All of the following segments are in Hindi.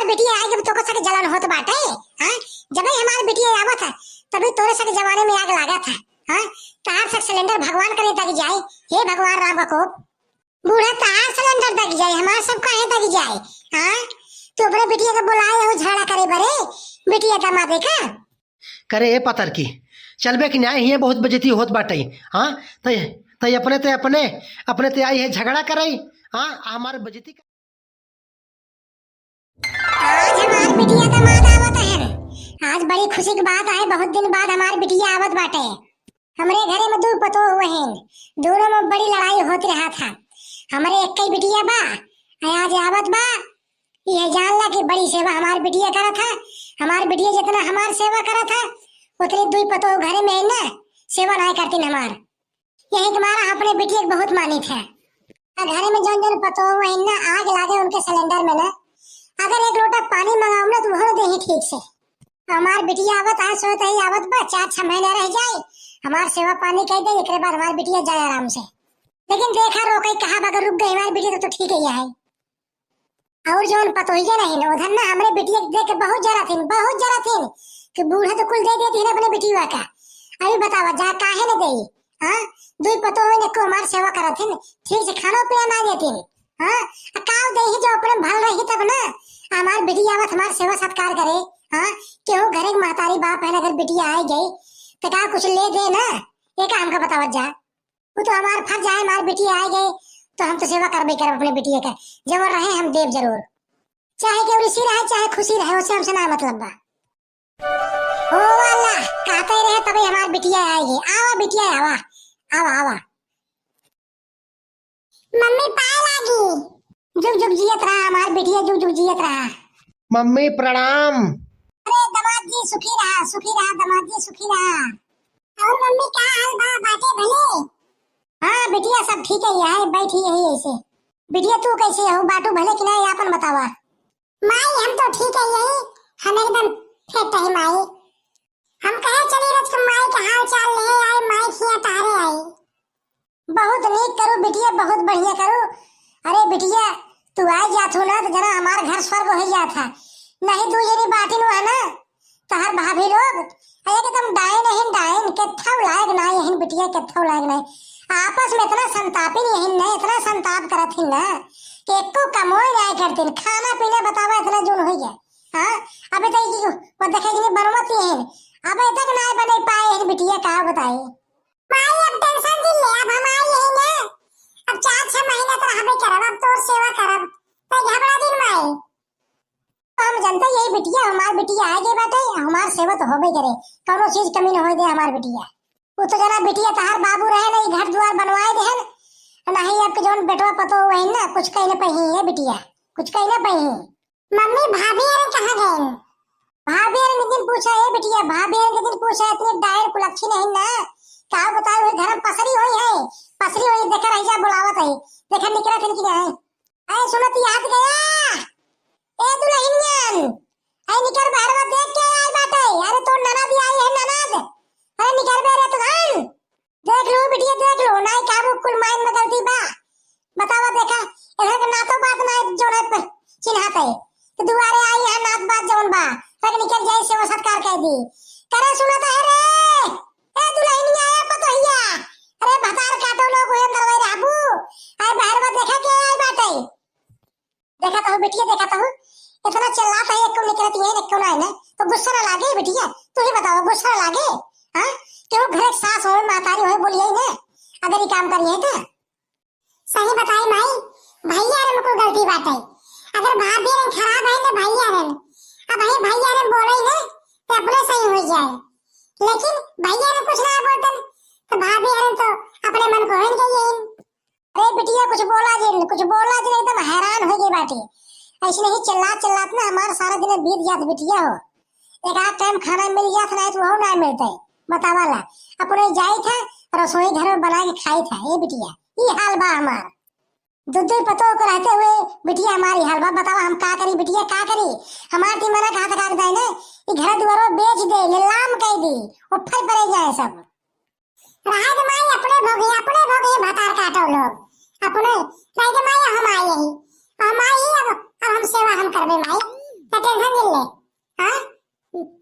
हमार बेटी आगे तो को सके जलन होत बाटे। हां जब हमार बेटी आवत है तभी तोरे सके जमाने में आग लगा था। हां तार से सिलेंडर भगवान करे तक जाए। हे भगवान राम को बूढ़ा तार सिलेंडर तक जाए हमार सब काहे तक जाए। हां तो अपने बिटिया के बुलाए हो झगड़ा करे बरे बिटिया का माँ देखा करे ए पतर की चलबे कि न्याय ही बहुत बजती होत बाटे। हाँ तय तय अपने ते आई है झगड़ा करई। हाँ हमारे बजती आज हमार बिटिया का माँ आवत है। आज बड़ी खुशी की बात है बहुत दिन बाद हमार बिटिया आवत बाटे। हमरे घरे में दो पतो हुए हैं दोनों में बड़ी लड़ाई होती रहा था। हमरे एक ही बिटिया बा आज आवत बा ये जान ला कि बड़ी सेवा हमार बिटिया करा था। हमार बिटिया जितना हमार सेवा करा था उतनी दुई पतो घरे में है ना सेवा नहीं करती हमार। यही तुम्हारा अपने बिटिया बहुत मानी थे। घरे में जौन जौन पतो हुए हैं ना आग लागे उनके सिलेंडर में ना अगर एक लोटा पानी मंगाओ ना तो भर दे ही ठीक से। हमार बिटिया आवत है सोत ही आवत बा 4-6 महीने रह जाए हमार सेवा पानी कह दे एक बाद हमार बिटिया जाए आराम से। लेकिन देखा रोके कहा अगर रुक गई हमारी बिटिया तो ठीक ही है। और जौन पतोहिया नहीं ना उधर ना हमरे बिटिया देख के बहुत जरा थी कि बूढ़ा तो कुल दे देती है अपने बिटिया का। अभी बतावा जा काहे न देई। हां दुई पतोहिया ने को हमार सेवा करत है ठीक से खाना पीना ना देती। हां काव दे ही जो अपने भल रही तब ना हमार बिटिया आवत हमार सेवा सत्कार करे। हां केहू घरे के महतारी बाप है अगर बिटिया आ गई तो का कुछ ले दे ना ये का हमका बतावत जा। वो तो हमार फर्ज है हमार बिटिया आ गई तो हम तो सेवा करबे करब अपने बिटिया का जब रहे हम देव जरूर चाहे केहू ऋषि रहे चाहे खुशी रहे उससे हमसे ना मतलब बा। ओ अल्लाह कहते रहे तभी हमार बिटिया आएगी। आवा बिटिया आवा आवा आवा मम्मी पाए लागी जुग जुग जियत रहा हमार बिटिया जुग जुग जियत रहा। मम्मी प्रणाम। अरे दामाद जी सुखी रहा दामाद जी सुखी रहा। और मम्मी का हाल बा बाटे भले। हाँ बिटिया सब ठीक है बैठी यही ऐसे। बिटिया तू कैसे हो बाटू भले कि नहीं आपन बतावा। माई हम तो ठीक है यही हम एकदम फिट है माई। हम कहे चली रच के माई का हाल चाल ले आए माई खिया तारे आई। बहुत नीक करू बिटिया बहुत बढ़िया करू। अरे बिटिया तू आ जात हो ना तो जरा हमार घर स्वर्ग हो जाता नहीं तू जरी बाटी नु है ना तहर भाभी लोग एकदम डाइन कत्था लायक नहीं है बिटिया कत्था लायक नहीं आपस में इतना संतापी नहीं है इतना संताप करत है ना कि एको कमोई नहीं करती खाना पीना बतावा इतना जुन हो गया। हां अबे तो ये वो देखे कि बनवती है अबे तक ना बने पाए है बिटिया का बताई। माई अब टेंशन दी ले अब हम आई है ना अब 4-6 महीने तो हमें करब अब तो सेवा करब तो घबरा दिन माई। हम जनता यही बिटिया हमार बिटिया आगे बाटे हमार सेवा तो होबे करे कोनो चीज कमी न होए दे हमार बिटिया। वो तो जना बिटिया तहार बाबू रहे नहीं घर द्वार बनवाए देहन नहीं अब के जोन बेटवा पतो हुए ना कुछ कहीं न पही है बिटिया कुछ कहीं न पही। मम्मी भाभी अरे कहां गए भाभी अरे दिन पूछा है बिटिया भाभी अरे दिन पूछा इतनी डायर कुलक्षी नहीं ना का बताओ घर में पसरी हुई देखा रही जा बुलावत है देखा निकला थे कि नहीं। ऐ सुनत याद गया ए दुल्हनियन ऐ निकर बाहरवा देख के आई बाटे अरे तो ननद आई है ननद अरे निकर बे रे तुगन देख लो बिटिया देख लो नहीं काबू कुल माइन में गलती बा बतावा देखा इधर के नातो बात ना जोड़े पे चिन्हाते तो दुआरे आई है नात बात जौन बा तक निकल जाए से वो सत्कार कह दी करे सुनत है रे ए दुल्हनिया आया पतोहिया अरे भतार काटो लोग होय दरवाई राबू आई बाहरवा देखा के आई बाटे देखा तो बिटिया देखा तो इतना चिल्लाता है एक को निकलती है एक को नहीं ना तो गुस्सा ना लागे बिटिया तू ही बताओ गुस्सा ना लागे। हां क्यों घर एक सास हो मातारी हो बोलिए ना अगर ये काम करिए तो सही बताई माई भैया रे को गलती बात है अगर भाभी रे खराब है तो भैया रे अब भैया रे बोले ना तो अपने सही हो जाए लेकिन भैया रे कुछ ना बोलते तो भाभी रे तो अपने मन को हन गई। अरे बिटिया कुछ बोला जी एकदम हैरान हो गई बाटी ऐसे नहीं चिल्लात ना हमारा सारा दिन बीत जात बिटिया हो एक आध टाइम खाना मिल जात नहीं तो वो नहीं मिलते बतावाला अपने जाई था रसोई घर में बना के खाई था ये बिटिया ये हाल बा हमार दूध पतो को रहते हुए बिटिया हमारी हाल बा बतावा हम का करी बिटिया का करी हमार ती मना कहा था दाई ने ये घर दुआरो बेच दे नीलाम कह दी ऊपर पड़े जाए सब राहत माई अपने भोगे भतार काटो लोग अपने नहीं माई हम आई अब हम सेवा हम करबे माई टेंशन नहीं ले। हाँ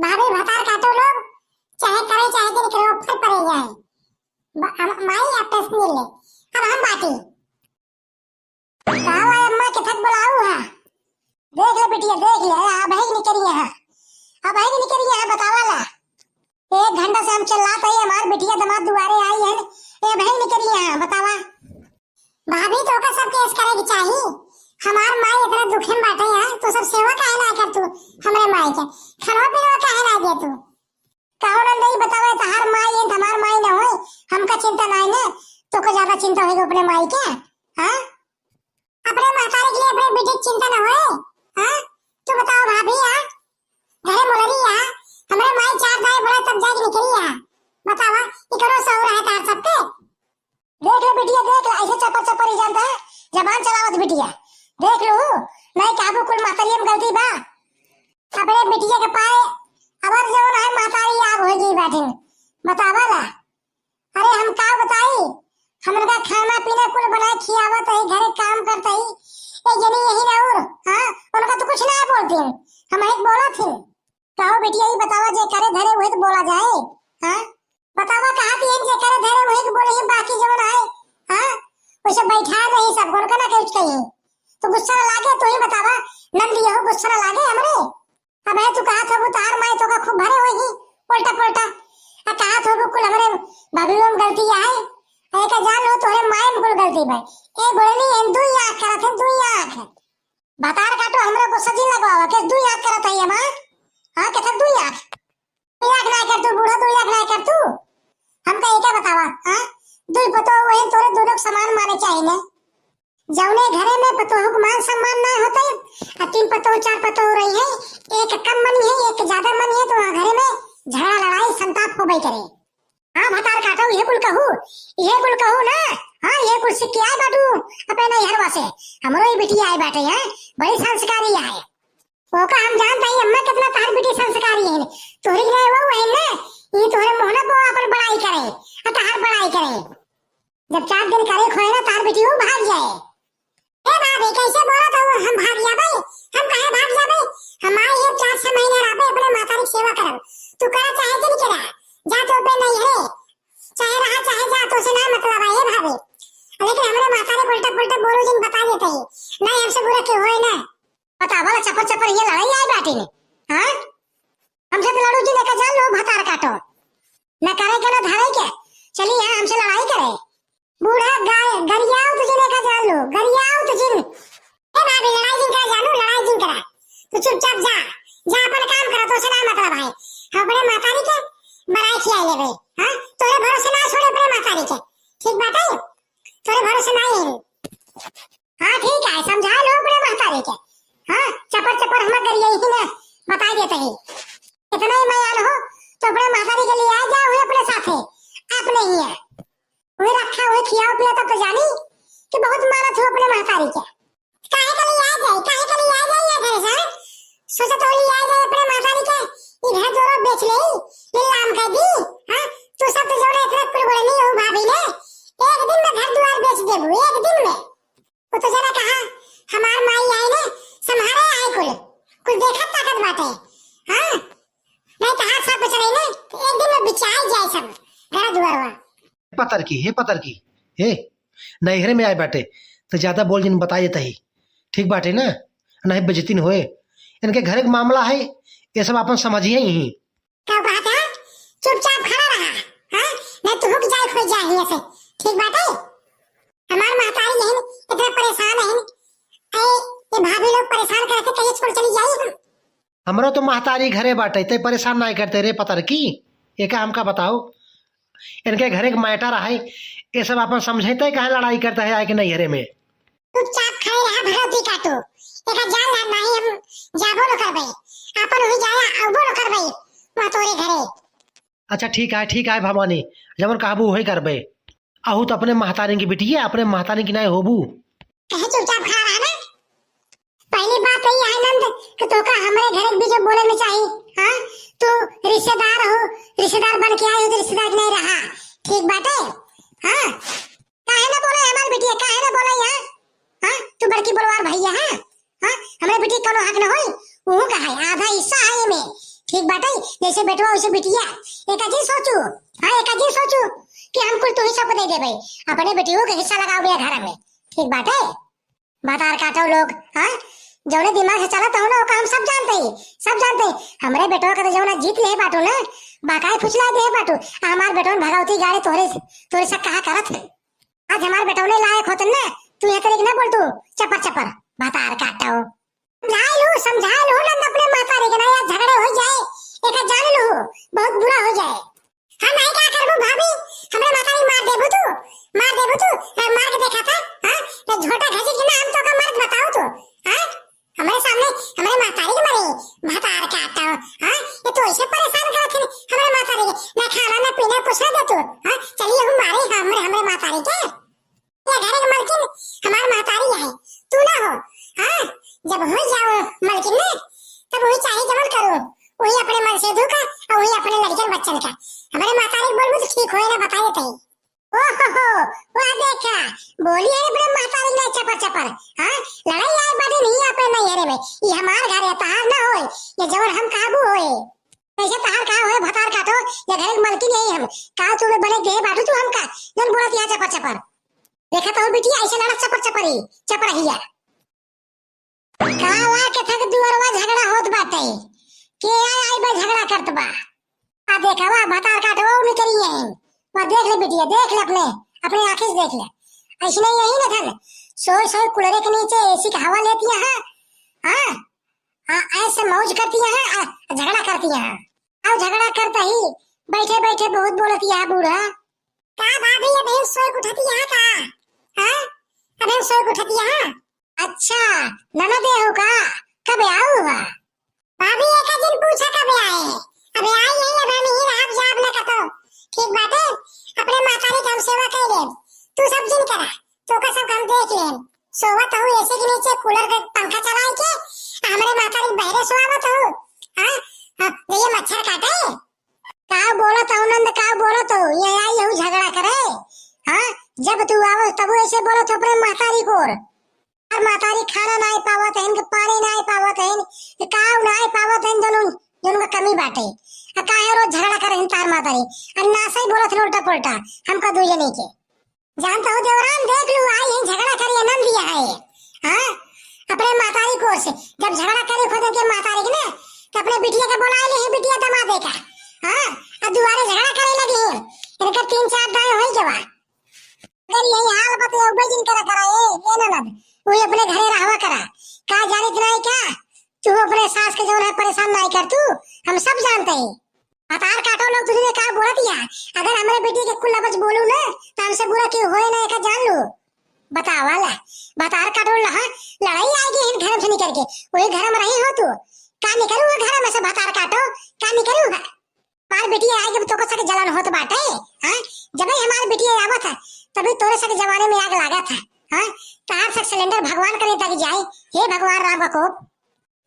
भाभी भतार काटो लोग चाहे करे चाहे के निकलो फिर पड़े जाए माई आप टेंशन नहीं ले। अब हम बाटी कहा है अम्मा के थक बुलाऊ है देख ले बिटिया देख ले अब है निकली है अब है निकली है बतावा ला 1 घंटा से हम चिल्लाते हैं हमार बिटिया दामाद दुआरे आई है ये भाई निकली है बतावा। भाभी तो का सब केस करेगी चाहिए हमार माई इतना दुखे में बाटे है तो सब सेवा काहे ना कर तू हमरे माई के खाना पीना काहे ना दे तू कहो ना नहीं बतावे तो हर माई है हमार माई ना होए हमका चिंता नहीं ना तो को ज्यादा चिंता होगी अपने माई के। हां अपने महतारे के लिए अपने बेटे की चिंता ना होए। हां तू बताओ भाभी हां घरे मोलरी है हमरे माई 4 दाई बड़ा तब जाके निकली है बतावा इकरो सौ रहा तार सब पे देख लो बिटिया देख लो ऐसे चपर चपर ही जानता है जबान चलावत बिटिया देख लो नहीं काबू कुल मातारी में गलती बा अपने बिटिया के पाए अबर जवन है मातारी आग हो गई बैठे बतावा ला। अरे हम का बताई हमरा खाना पीना कुल बनाए खियावत है घरे काम करते ही ए जनी यही ना और हां उनका तो कुछ ना बोलती हम एक बोला थे कहो बिटिया ही बतावा जे करे धरे वही तो बोला जाए। हां बतावा कहा थी जे करे धरे वही तो बोले ही बाकी जवन है हां उसे बैठा नहीं सब कोन का ना कुछ कही तो गुस्सा लागे तो ही बतावा नंदी हो गुस्सा लागे हमरे अब है तू कहा था वो तार माई तो का खूब भरे होगी उल्टा पुल्टा आ कहा था वो कुल हमरे भाभी में गलती है ए का जान लो तोरे माई में कुल गलती भाई ए बोलनी इन दू आंख करत है दू आंख बतार काटो हमरे को सजी लगावा के दू आंख करत है मां हां के था दू आंख ना कर तू बूढ़ा 2 आंख ना कर तू हमका एक बतावा हां दुई पतो वही तोरे दोनों समान माने चाहिए ने जौने घरे में पतोह को मान सम्मान ना होते आ 3 पतो 4 पतो हो रही है एक कम मनी है एक ज्यादा मनी है तो घरे में झगड़ा लड़ाई संताप हो गई करे। हां भतार काटो ये कुल कहू ना हां ये कुल सिक्के आए बाटू अपने हरवा से हमरो ही बिटिया आए बाटे है बड़ी संस्कारी है ओका हम जानता ही अम्मा कितना तार बेटी संस्कारी है तोरी नहीं वो है ना ये तोरे मोहना को अपन बड़ाई करे आ तार बड़ाई करे जब 4 दिन करे खोए ना तार बेटी वो भाग जाए। ए भाभी कैसे बोला था वो हम भाग जा भाई हम कहे भाग जा भाई हमारे ये 4 महीने रहे अपने माता की सेवा करब तू करा चाहे कि नहीं करा जा तो पे नहीं है चाहे रहा चाहे जा तो से ना मतलब है भाभी लेकिन हमारे माता ने उल्टा पुल्टा बोलो जिन बता देते हैं नहीं हमसे बुरा क्यों होए ना पता वाला चपर चपर ये लड़ाई आई बाटी में। हां हमसे तो लड़ू जी लेकर जा लो भतार काटो न करे के ना धारे के चली हां हमसे लड़ाई करे बूढ़ा गाय गरियाओ तुझे लेकर जा लो गरियाओ तुझे ए भाभी लड़ाई जिन करा जानू लड़ाई जिन करा तू चुपचाप जा जा अपन काम करा तो से ना मतलब है अपने मातारी के बड़ाई खिया ले भाई। हां तोरे भरोसे ना छोड़े अपने मातारी के ठीक बात है तोरे भरोसे ना है। हां ठीक है समझा लो अपने मातारी के हां चपर चपर हम गरिया ही ना बता देते ही इतना ही मैं आन हो तो अपने मातारी के लिए आ जा हुए अपने साथे आप नहीं है वही रखा हुए खियाओ पिया तब तो जानी कि बहुत मानत हो अपने महतारी के काहे के लिए आ जाए घर से सोचा तो लिए आ जाए अपने महतारी के ये घर जोरो बेच ले नीलाम कर दी। हां तू सब तो जोड़े इतना कुल बोले नहीं हो भाभी ने एक दिन में घर द्वार बेच देबू एक दिन में वो तो जरा कहा हमार माई आई ने संभारे आए कुल देखत ताकत बाटे। हां नहीं तो हाथ साफ बच रही ने एक दिन में बिचाई जाए सब घर द्वार पतर की हे नहरे में आए बाटे तो ज्यादा बोल जिन बताइए तही ठीक बाटे ना नहीं बेजती न होए इनके घर का मामला है ये सब अपन समझिए ही क्या बात है चुपचाप खड़ा रहा। हां नहीं तो रुक जाए खोई जाए ऐसे ठीक बात है हमार महतारी है इतना परेशान है ए ये भाभी लोग परेशान करके कहीं छोड़ चली जाए हमरो तो महतारी घरे बाटे ते परेशान नहीं करते रे पतर की एक हमका बताओ इनके घरे का मैटर है ये सब अपन समझते कहाँ लड़ाई करता है आए के नैहरे में चुपचाप खड़े रहा भरोती काटो एका जान ना नहीं हम जाबो न करबे अपन होई जाया आबो न करबे मा तोरे घरे। अच्छा ठीक है भवानी जमन कहबू वही करबे आहू तो अपने महतारी की बिटिया अपने महतारी की नहीं होबू कहे चुपचाप खड़ा रहा ना पहली बात यही है नंद कि तो का हमारे घर भी जो बोले में चाहिए। हां तू रिश्तेदार हो रिश्तेदार बन के आए हो तो रिश्तेदार नहीं रहा ठीक बात है। हां काहे ना बोले हमारी बिटिया काहे ना बोले यहां हां तू बड़की बलवार भैया है। हां हमारे बेटी कोनो हक न होई वो का है आधा हिस्सा है में। ठीक बाटे, जैसे बेटवा वैसे बिटिया। एक अजीब सोचू, हाँ एक अजीब सोचू कि हम कुल तो हिस्सा दे दे भाई, अपने बेटियों का हिस्सा लगाओ भैया घर में। ठीक बाटे, बातार काटो लोग, हाँ जौने दिमाग से चलत हो ना वो काम सब जानते ही, सब जानते ही। हमारे बेटवा का तो जौना जीत ले बाटू ना, बाकाए फुसला दे बाटू। हमार बेटवा भगावती गाड़ी तोरे तोरे से कहा करत है। आज हमारे बेटवा ने लायक होतन ना, तू ये तरीके ना बोल, तू चपर चपर बातार काटो। समझा लो नंद अपने माता रे ना, या झगड़े हो जाए एक जान लो बहुत बुरा हो जाए। हम नहीं क्या करबो भाभी, हमरे माता रे मार देबो तू, मार देबो तू, मार के देखा था, हां तो झोटा घसी के ना हम तो का मर्द बताओ तो, हां हमारे सामने हमारे माता रे मरे बातार काटो। हां ये तो ऐसे परेशान करत है हमारे माता रे, ना खाना ना पीना कुछ ना दे तू। हां चलिए हम मारे हमरे माता रे के ये घर के मालकिन हमार माता रे है, तू ना हो। हां जब हो जाओ मालकिन ने तब वही चाहे जमल करो, वही अपने मन से धोखा और वही अपने लड़कन बच्चन का। हमारे माता रे बोल तो ठीक होए ना बताए थे। ओहो वाह देखा बोली है बड़े माता रे चपर चपर। हां लड़ाई आए बाटे नहीं अपने नैहरे में, ये हमार घर है तहार ना होए, ये जबर हम काबू होए। ऐसे तहार का होए भतार काटो, ये घर के मालकिन यही हम का तू बने दे बाटू तू हमका जन बोलत या चपर चपर। देखा तो बिटिया ऐसे लड़ा चपर चपरी चपर हिया कावा के थक दुअरवा झगड़ा होत बाटे के आई बा झगड़ा करत बा। आ देखा वा भतार काटवा उनी करी है, वा देख ले बिटिया, देख ले अपने आंखें से देख ले। ऐसे नहीं यही ना धन सोए सोए कुलरे के नीचे एसी का हवा लेती है। हां ऐसे मौज करती है, झगड़ा करती है। अब झगड़ा करता ही बैठे बैठे बहुत बोलती है बूढ़ा। का भाभी ये बेहद सोए उठती है का? हां अबे सोए उठती है। अच्छा ननद हो का, कब आओ हुआ? भाभी एक दिन पूछा कब आए, अबे आई है या नहीं आप जाब ना कतो। ठीक बात है, अपने माता रे हम सेवा कर ले, तू सब दिन करा तो का सब काम देख ले। सोवत हो ऐसे के नीचे कूलर का पंखा चलाए के हमारे माता रे बहरे सोवत हो। हां ये मच्छर काटे का बोलो तो नंद का बोलो तो ये आई हो झगड़ा करे। हां जब तू आवो तब ऐसे बोलो तो अपने माता री को और मातारी खाना नहीं पावत है, इनके पानी नहीं पावत है, काव नहीं पावत है, दोनों का कमी बाटे। काहे रोज झगड़ा करे तार मातारी अन्ना से बोलत उल्टा पुल्टा हमका दू जने के। जानता हो देवरान देख लू आई है झगड़ा करी नंद दिया है। हां अपने मातारी को से जब झगड़ा करे खुद के मातारी के ना तो अपने बिटिया का बुला ले बिटिया दमादे का। हां अब दुबारा झगड़ा करे लगे इनका 3-4 दाए होई जवा। अगर यही हाल बते उबजिन करा कराए ये ननद वही अपने घरे रहवा करा का जाने नहीं क्या तू अपने सास के जौन है परेशान नहीं कर तू, हम सब जानते हैं। बतार काटो लोग तुझे का बोला दिया, अगर हमारे बेटी के कुल लफ्ज बोलू ना तो हमसे बुरा क्यों होए ना का जान लो। बताओ वाला बतार काटो लहा लड़ाई आएगी इन घर से निकल के वही घर में रही हो तू का निकलू घर में से बतार काटो का निकलू मार बेटी आएगी तो को सके जलन होत बाटे। हां जब हमारी बेटी आवत है तभी तोरे सके जमाने में आग लगा था। हां तार से सिलेंडर भगवान करे तक जाए, हे भगवान राम को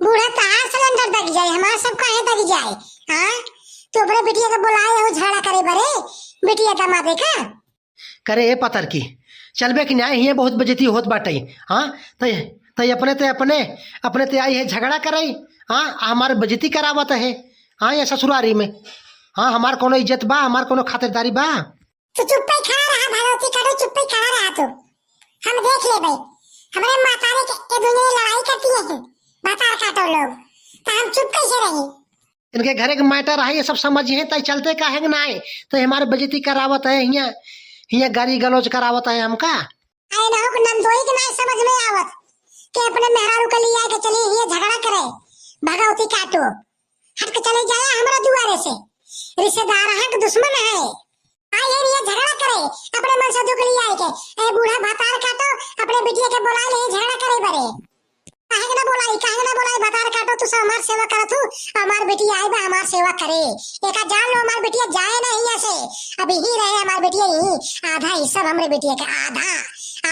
बूढ़ा तार सिलेंडर तक जाए हमारा सब काहे तक जाए। हां तो अपने बिटिया को बुलाए हो झगड़ा करे बरे बिटिया दमादे का करे ए पतर की चलबे कि न्याय ही बहुत बेइज्जती होत बाटे। हां तय अपने ते आई है झगड़ा करे। हां हमारे बेइज्जती करावत है। हां ये ससुरारी में हां हमार कोनो इज्जत बा, हमार कोनो खातिरदारी बा? तो चुप पे खड़ा रहा भगवती करो चुप पे खड़ा रहा तू। हम देख ले भाई हमारे माता रे के दुनिया लड़ाई करती है माता काटो लोग तो हम चुप कैसे रही। इनके घरे के मैटर है ये सब समझिए तय चलते का है ना है तो हमारे बेइज्जती करावत है, हिया गाली गलौज करावत है हमका। आए ना हो नंदोई के नहीं समझ में आवत कि अपने मेहरारू के लिए के चली ये झगड़ा करे भगवती काटो हट के चले जाए हमारा दुआरे से रिश्तेदार है कि दुश्मन है। आई ये झगड़ा करे अपने मन से दुख लिया है के ए बूढ़ा भातार काटो अपने बिटिया के बुला ले झगड़ा करे बरे काहे ना बोलाई भातार काटो तू हमार सेवा करत हूं हमार बिटिया आई बा हमार सेवा करे एका जान लो हमार बिटिया जाए ना हिया से अभी ही रहे हमार बिटिया ही आधा हिस्सा हमरे बिटिया का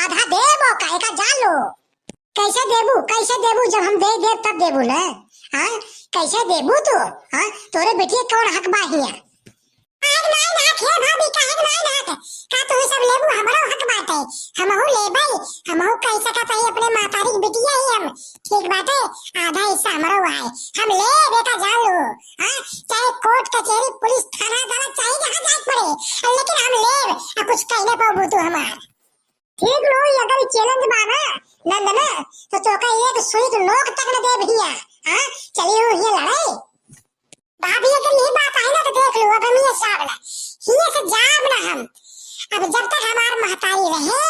आधा देबो काहे का जान लो। कैसे देबू जब हम दे तब देबू ना। हां कैसे देबू तू? हां तोरे बिटिया कौन हक बा हिया आग नाय नाक हे भाभी का आग नाय नाक का तू सब लेबू हमरो हक बाटे हमहू लेबै हमहू कह सकत हई अपने मातारी की बिटिया ही हम ठीक बाटे आधा हिस्सा हमरो है हम ले बेटा जान लो हां चाहे कोर्ट कचहरी पुलिस थाना अदालत चाहे जहां जाए पड़े लेकिन हम ले कुछ कहने पाबू तू हमार ठीक लो अगर चैलेंज बाना नंदना तो का एक सुई नोक तक न दे भैया हां चलिए ये लड़ाई भाभी अगर ये बात आई ना तो देख लो अब हम ये साबला ये से जाब ना हम अब जब तक हमार महतारी रहे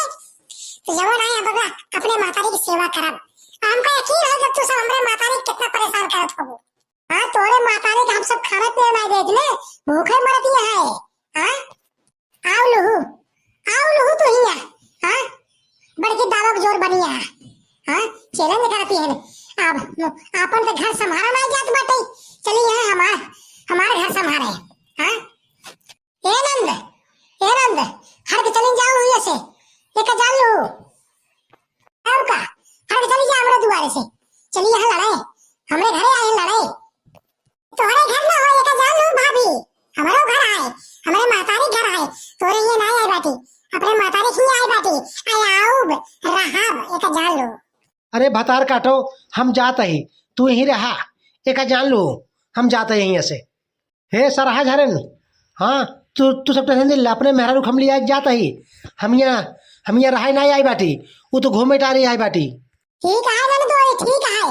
तो जवन आए अब अपने महतारी की सेवा करब हमको यकीन है जब तू सब हमरे महतारी कितना परेशान करत हो हां तोरे महतारी के हम सब खाना पीना नहीं देत ने भूखे मरती है हां आओ लहू तू हिया हां बड़की दावा जोर बनिया हां चैलेंज करती है अब आपन तो घर संभाला नहीं जात बाटे चलिए यहाँ हमारे घर संभाले हाँ ए नंद हर के चली जाओ ये से एक जान लो और का हर के चली जा हमरे दुआरे से चलिए यहाँ लड़ाई हमरे घरे आए लड़ाई तोहरे घर ना हो एक जान लो भाभी हमारो घर आए हमारे मातारी घर आए तोरे ये ना आई बाटी अपने मातारी की आई बाटी आयाऊब रहाब एक जान लो अरे भतार काटो हम जाते ही तू यहीं रहा एक जान लो हम जाते यहीं से हे सरहा झरन हाँ तू सब टेंशन दिल अपने मेहरा रुख हम लिया जाता ही हम यहाँ रहा नहीं आई बाटी वो तो घूमे टारी आई बाटी ठीक है ना तो ठीक है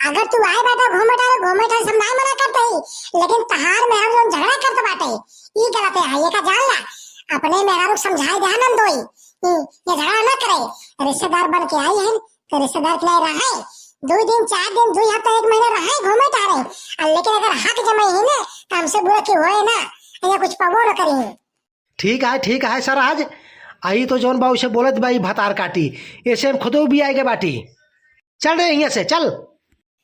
अगर तू आए बेटा घूमे टारे समझाए मना करते ही लेकिन तहार मेहरा रुख झगड़ा करते बाटे ये गलत है ये का जान ला अपने मेहरा रुख समझाए दे नंद दोई ये झगड़ा ना करे रिश्तेदार बन के आई है तो रिश्तेदार के लिए रहा 2 दिन 4 दिन 2 हफ्ता 1 महीना रहा घूमे टारे लेकिन अगर हक जमाई है ना तो हमसे बुरा क्यों होए ना या कुछ पवो न करी ठीक है सर आज आई तो जौन बाबू से बोलत भाई भतार काटी ऐसे हम खुद भी आएगे बाटी चल रहे यहाँ से चल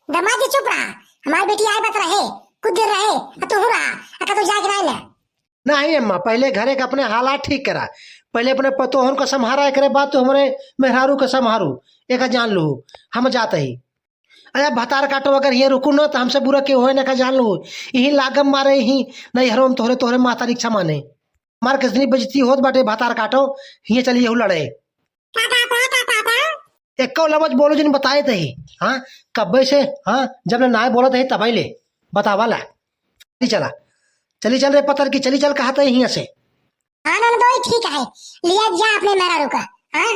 दमाद जी चुप रहा हमारी बेटी आए बत रहे कुछ देर रहे तू हो रहा अगर तू जाके नहीं नहीं अम्मा पहले घरे का अपने हालात ठीक करा पहले अपने पतोहन को संभारा करे बात तो हमारे मेहरारू को संभारू एक जान लो हम जाते ही अरे भतार काटो अगर ये रुकू न तो हमसे बुरा क्यों होए ना का जान लो यही लागम मारे यही नहीं हरोम तोहरे माता रिक्शा माने मार कितनी बजती होत बाटे भतार काटो ये चलिए लड़े एक लवज बोलो जिन बताए थे हाँ कब्बे से हाँ जब ने नाय बोला थे तब ले बतावाला चला चली चल रे पत्थर की चली चल कहा था यहीं से आनंद दो ठीक है लिया जा अपने मेरा रुका हाँ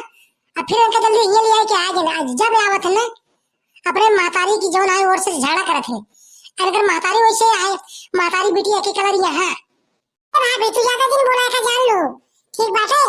अब फिर उनका जल्दी ये लिया कि आज जब आवत है ना अपने मातारी की जो आए और से झगड़ा करत है अगर मातारी वैसे आए मातारी बिटिया की कलर यहाँ भाभी तू ज्यादा दिन बोला का जान लो ठीक बात है